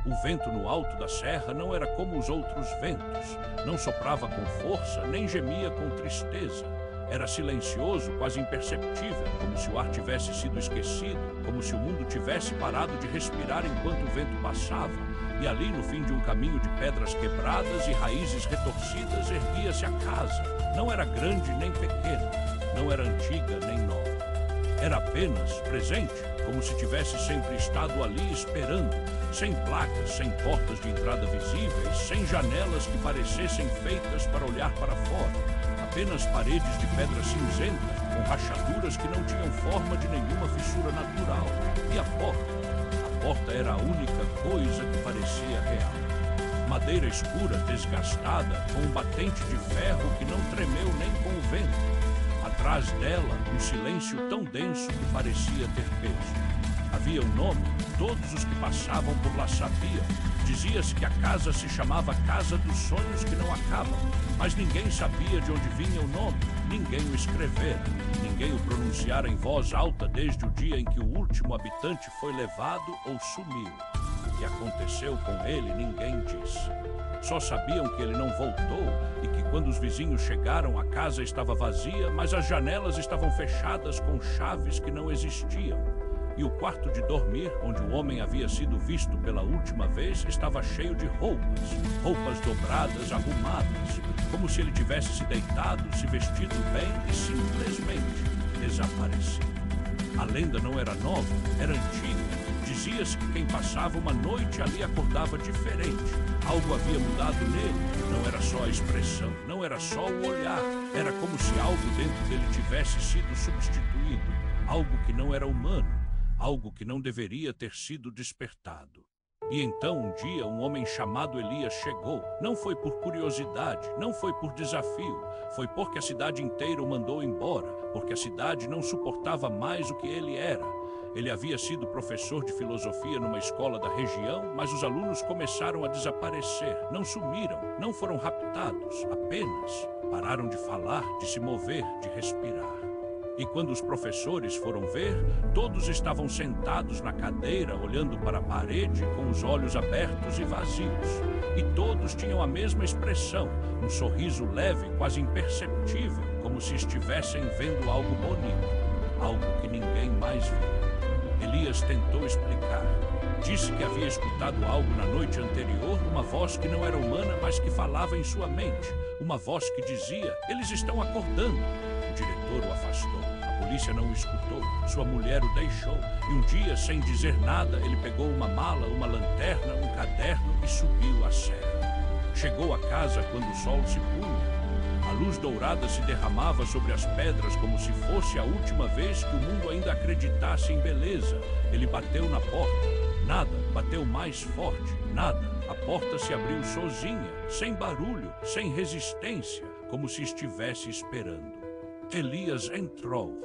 O vento no alto da serra não era como os outros ventos. Não soprava com força, nem gemia com tristeza. Era silencioso, quase imperceptível, como se o ar tivesse sido esquecido, como se o mundo tivesse parado de respirar enquanto o vento passava. E ali, no fim de um caminho de pedras quebradas e raízes retorcidas, erguia-se a casa. Não era grande nem pequena, não era antiga nem nova. Era apenas presente, como se tivesse sempre estado ali esperando, sem placas, sem portas de entrada visíveis, sem janelas que parecessem feitas para olhar para fora. Apenas paredes de pedra cinzenta, com rachaduras que não tinham forma de nenhuma fissura natural. E a porta? A porta era a única coisa que parecia real. Madeira escura, desgastada, com um batente de ferro que não tremeu nem com o vento. Atrás dela, um silêncio tão denso que parecia ter peso. Havia um nome, todos os que passavam por lá sabiam. Dizia-se que a casa se chamava Casa dos Sonhos que não acabam, mas ninguém sabia de onde vinha o nome, ninguém o escrevera, ninguém o pronunciara em voz alta desde o dia em que o último habitante foi levado ou sumiu. O que aconteceu com ele, ninguém disse. Só sabiam que ele não voltou e que quando os vizinhos chegaram, a casa estava vazia, mas as janelas estavam fechadas com chaves que não existiam. E o quarto de dormir, onde o homem havia sido visto pela última vez, estava cheio de roupas dobradas, arrumadas, como se ele tivesse se deitado, se vestido bem e simplesmente desaparecido. A lenda não era nova, era antiga. Dizia-se que quem passava uma noite ali acordava diferente. Algo havia mudado nele. Não era só a expressão, não era só o olhar. Era como se algo dentro dele tivesse sido substituído. Algo que não era humano. Algo que não deveria ter sido despertado. E então um dia um homem chamado Elias chegou. Não foi por curiosidade, não foi por desafio. Foi porque a cidade inteira o mandou embora, porque a cidade não suportava mais o que ele era. Ele havia sido professor de filosofia numa escola da região, mas os alunos começaram a desaparecer. Não sumiram, não foram raptados, apenas pararam de falar, de se mover, de respirar. E quando os professores foram ver, todos estavam sentados na cadeira, olhando para a parede, com os olhos abertos e vazios. E todos tinham a mesma expressão, um sorriso leve, quase imperceptível, como se estivessem vendo algo bonito, algo que ninguém mais via. Elias tentou explicar. Disse que havia escutado algo na noite anterior, uma voz que não era humana, mas que falava em sua mente. Uma voz que dizia, eles estão acordando. O diretor o afastou. A polícia não o escutou. Sua mulher o deixou. E um dia, sem dizer nada, ele pegou uma mala, uma lanterna, um caderno e subiu a serra. Chegou a casa quando o sol se punha. A luz dourada se derramava sobre as pedras como se fosse a última vez que o mundo ainda acreditasse em beleza. Ele bateu na porta. Nada, bateu mais forte. Nada. A porta se abriu sozinha, sem barulho, sem resistência, como se estivesse esperando. Elias entrou.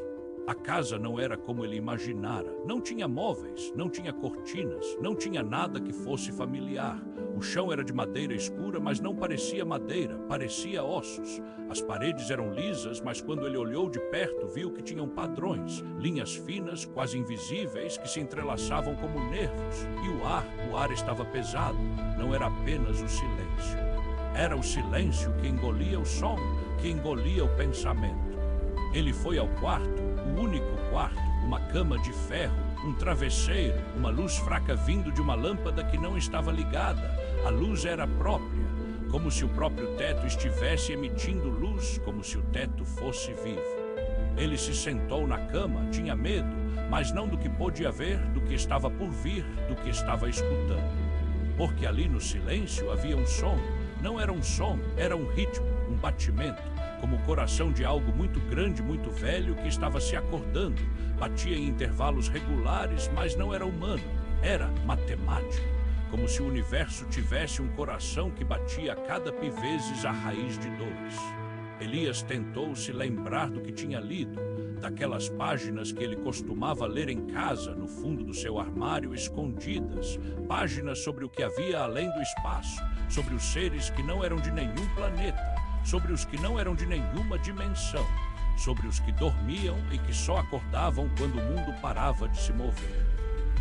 A casa não era como ele imaginara. Não tinha móveis, não tinha cortinas, não tinha nada que fosse familiar. O chão era de madeira escura, mas não parecia madeira, parecia ossos. As paredes eram lisas, mas quando ele olhou de perto, viu que tinham padrões, linhas finas, quase invisíveis, que se entrelaçavam como nervos. E o ar estava pesado, não era apenas o silêncio. Era o silêncio que engolia o som, que engolia o pensamento. Ele foi ao quarto, o único quarto, uma cama de ferro, um travesseiro, uma luz fraca vindo de uma lâmpada que não estava ligada. A luz era própria, como se o próprio teto estivesse emitindo luz, como se o teto fosse vivo. Ele se sentou na cama, tinha medo, mas não do que podia ver, do que estava por vir, do que estava escutando. Porque ali no silêncio havia um som. Não era um som, era um ritmo, um batimento, como o coração de algo muito grande, muito velho que estava se acordando. Batia em intervalos regulares, mas não era humano, era matemático. Como se o universo tivesse um coração que batia a cada pi vezes a raiz de 2. Elias tentou se lembrar do que tinha lido, daquelas páginas que ele costumava ler em casa, no fundo do seu armário, escondidas, páginas sobre o que havia além do espaço, sobre os seres que não eram de nenhum planeta, sobre os que não eram de nenhuma dimensão, sobre os que dormiam e que só acordavam quando o mundo parava de se mover.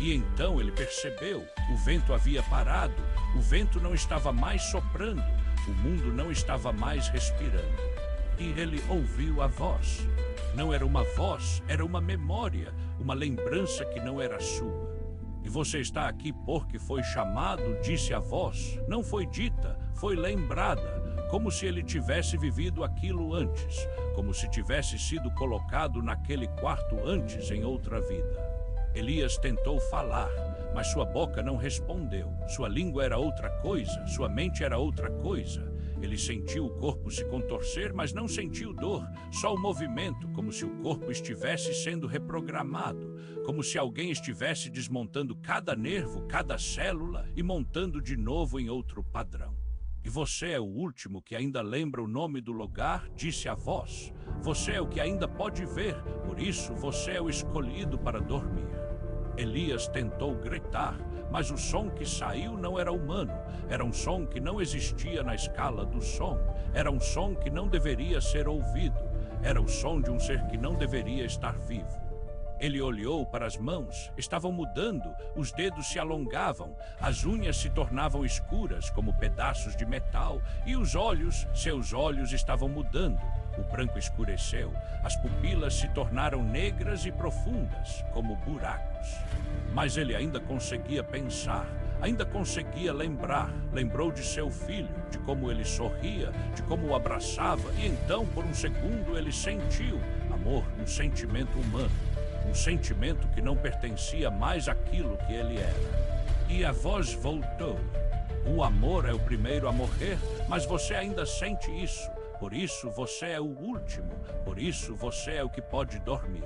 E então ele percebeu, o vento havia parado, o vento não estava mais soprando, o mundo não estava mais respirando. E ele ouviu a voz. Não era uma voz, era uma memória, uma lembrança que não era sua. E você está aqui porque foi chamado, disse a voz, não foi dita, foi lembrada, como se ele tivesse vivido aquilo antes, como se tivesse sido colocado naquele quarto antes em outra vida. Elias tentou falar, mas sua boca não respondeu. Sua língua era outra coisa, sua mente era outra coisa. Ele sentiu o corpo se contorcer, mas não sentiu dor, só o movimento, como se o corpo estivesse sendo reprogramado, como se alguém estivesse desmontando cada nervo, cada célula e montando de novo em outro padrão. E você é o último que ainda lembra o nome do lugar, disse a voz. Você é o que ainda pode ver, por isso você é o escolhido para dormir. Elias tentou gritar, mas o som que saiu não era humano. Era um som que não existia na escala do som. Era um som que não deveria ser ouvido. Era o som de um ser que não deveria estar vivo. Ele olhou para as mãos, estavam mudando, os dedos se alongavam, as unhas se tornavam escuras como pedaços de metal e os olhos, seus olhos estavam mudando. O branco escureceu, as pupilas se tornaram negras e profundas, como buracos. Mas ele ainda conseguia pensar, ainda conseguia lembrar. Lembrou de seu filho, de como ele sorria, de como o abraçava, e então, por um segundo, ele sentiu amor, um sentimento humano. Um sentimento que não pertencia mais àquilo que ele era. E a voz voltou. O amor é o primeiro a morrer, mas você ainda sente isso. Por isso você é o último. Por isso você é o que pode dormir.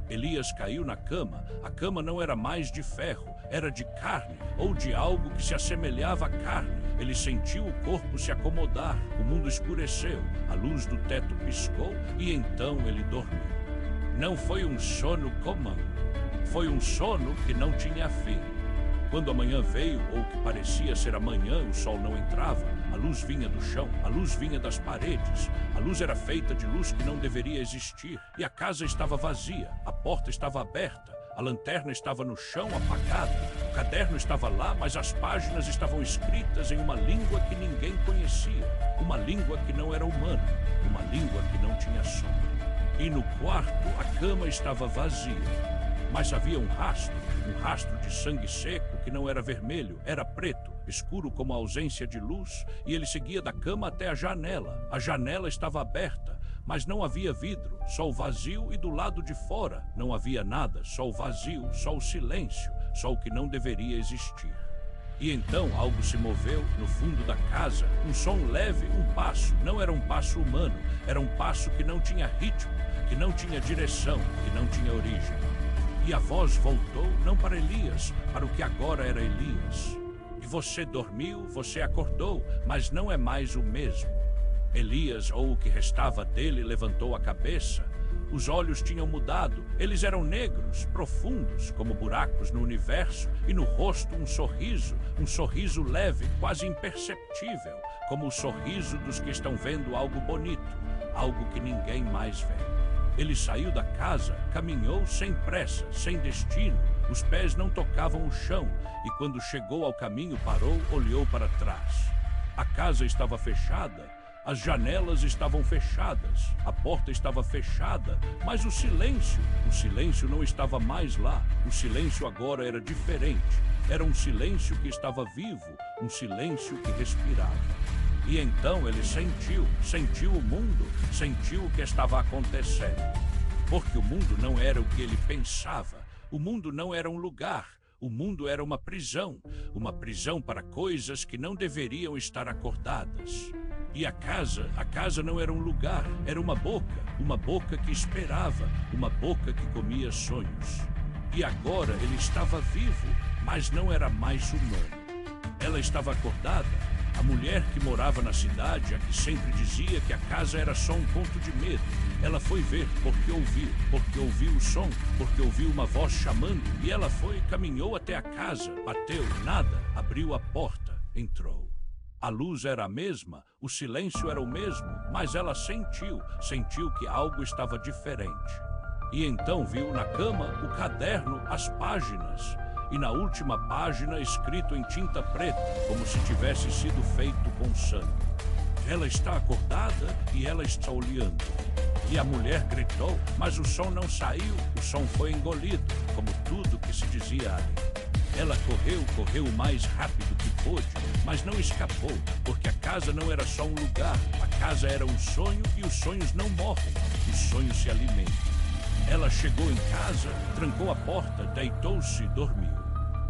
Elias caiu na cama. A cama não era mais de ferro, era de carne, ou de algo que se assemelhava à carne. Ele sentiu o corpo se acomodar. O mundo escureceu. A luz do teto piscou e então ele dormiu. Não foi um sono comum, foi um sono que não tinha fim. Quando a manhã veio, ou que parecia ser amanhã, o sol não entrava, a luz vinha do chão, a luz vinha das paredes, a luz era feita de luz que não deveria existir, e a casa estava vazia, a porta estava aberta, a lanterna estava no chão apagada, o caderno estava lá, mas as páginas estavam escritas em uma língua que ninguém conhecia, uma língua que não era humana, uma língua que não tinha som. E no quarto, a cama estava vazia. Mas havia um rastro de sangue seco que não era vermelho, era preto, escuro como a ausência de luz, e ele seguia da cama até a janela. A janela estava aberta, mas não havia vidro, só o vazio, e do lado de fora não havia nada, só o vazio, só o silêncio, só o que não deveria existir. E então algo se moveu no fundo da casa, um som leve, um passo. Não era um passo humano, era um passo que não tinha ritmo, que não tinha direção, que não tinha origem. E a voz voltou, não para Elias, para o que agora era Elias. E você dormiu, você acordou, mas não é mais o mesmo. Elias, ou o que restava dele, levantou a cabeça. Os olhos tinham mudado, eles eram negros, profundos, como buracos no universo, e no rosto um sorriso leve, quase imperceptível, como o sorriso dos que estão vendo algo bonito, algo que ninguém mais vê. Ele saiu da casa, caminhou sem pressa, sem destino, os pés não tocavam o chão, e quando chegou ao caminho parou, olhou para trás. A casa estava fechada. As janelas estavam fechadas, a porta estava fechada, mas o silêncio não estava mais lá. O silêncio agora era diferente. Era um silêncio que estava vivo, um silêncio que respirava. E então ele sentiu o mundo, sentiu o que estava acontecendo. Porque o mundo não era o que ele pensava, o mundo não era um lugar. O mundo era uma prisão para coisas que não deveriam estar acordadas. E a casa não era um lugar, era uma boca que esperava, uma boca que comia sonhos. E agora ele estava vivo, mas não era mais humano. Ela estava acordada, a mulher que morava na cidade, a que sempre dizia que a casa era só um ponto de medo. Ela foi ver porque ouviu o som, porque ouviu uma voz chamando, e ela foi, caminhou até a casa, bateu, nada, abriu a porta, entrou. A luz era a mesma, o silêncio era o mesmo, mas ela sentiu que algo estava diferente. E então viu na cama o caderno, as páginas, e na última página escrito em tinta preta, como se tivesse sido feito com sangue. Ela está acordada e ela está olhando. E a mulher gritou, mas o som não saiu, o som foi engolido, como tudo que se dizia ali. Ela correu o mais rápido que pôde, mas não escapou, porque a casa não era só um lugar, a casa era um sonho e os sonhos não morrem, os sonhos se alimentam. Ela chegou em casa, trancou a porta, deitou-se e dormiu.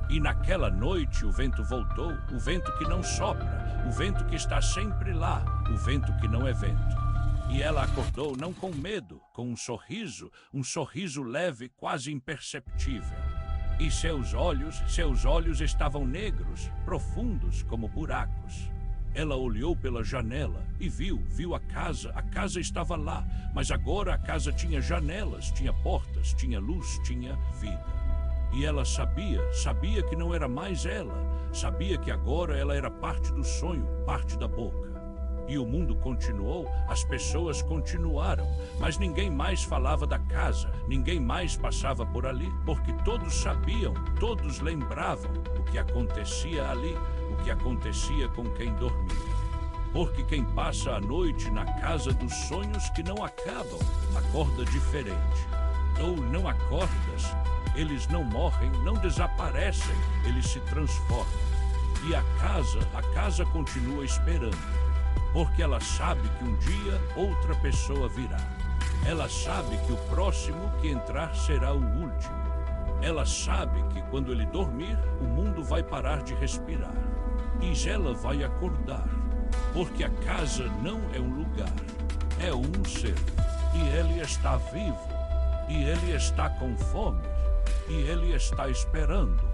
E naquela noite o vento voltou, o vento que não sopra, o vento que está sempre lá, o vento que não é vento. E ela acordou não com medo, com um sorriso leve, quase imperceptível. E seus olhos estavam negros, profundos como buracos. Ela olhou pela janela e viu a casa estava lá, mas agora a casa tinha janelas, tinha portas, tinha luz, tinha vida. E ela sabia que não era mais ela, sabia que agora ela era parte do sonho, parte da boca. E o mundo continuou, as pessoas continuaram, mas ninguém mais falava da casa, ninguém mais passava por ali, porque todos sabiam, todos lembravam o que acontecia ali, o que acontecia com quem dormia. Porque quem passa a noite na casa dos sonhos que não acabam, acorda diferente. Ou não acordas, eles não morrem, não desaparecem, eles se transformam. E a casa continua esperando. Porque ela sabe que um dia outra pessoa virá. Ela sabe que o próximo que entrar será o último. Ela sabe que quando ele dormir, o mundo vai parar de respirar. E ela vai acordar. Porque a casa não é um lugar, é um ser. E ele está vivo. E ele está com fome. E ele está esperando.